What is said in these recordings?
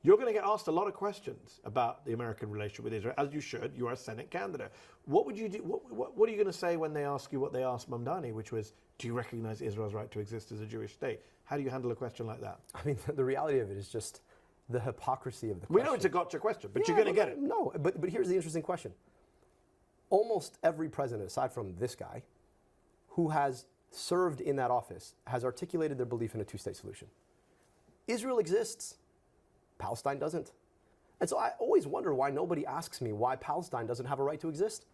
You're going to get asked a lot of questions about the American relationship with Israel, as you should. You are a Senate candidate. What would you do? What are you going to say when they ask you what they asked Mamdani, which was, do you recognize Israel's right to exist as a Jewish state? How do you handle a question like that? I mean, the reality of it is just the hypocrisy of the question. We know it's a gotcha question, but you're going to get it. No, but here's the interesting question. Almost every president, aside from this guy, who has served in that office, has articulated their belief in a two-state solution. Israel exists. Palestine doesn't. And so I always wonder why nobody asks me why Palestine doesn't have a right to exist.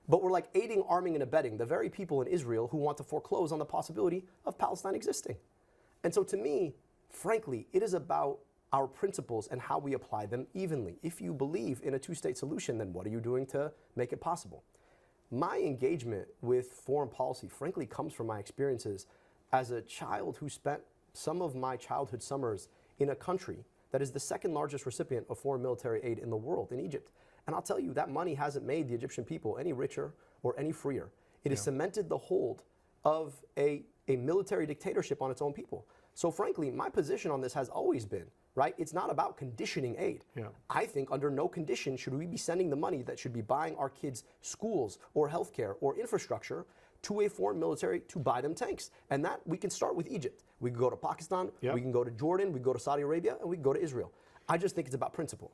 But we're like aiding, arming, and abetting the very people in Israel who want to foreclose on the possibility of Palestine existing. And so to me, frankly, it is about our principles and how we apply them evenly. If you believe in a two-state solution, then what are you doing to make it possible? My engagement with foreign policy, frankly, comes from my experiences as a child who spent some of my childhood summers in a country that is the second largest recipient of foreign military aid in the world, in Egypt. And I'll tell you, that money hasn't made the Egyptian people any richer or any freer. It has cemented the hold of a military dictatorship on its own people. So frankly, my position on this has always been, right, it's not about conditioning aid. I think under no condition should we be sending the money that should be buying our kids schools or healthcare or infrastructure to a foreign military to buy them tanks. And that we can start with Egypt. We can go to Pakistan, we can go to Jordan, we can go to Saudi Arabia, and we can go to Israel. I just think it's about principle.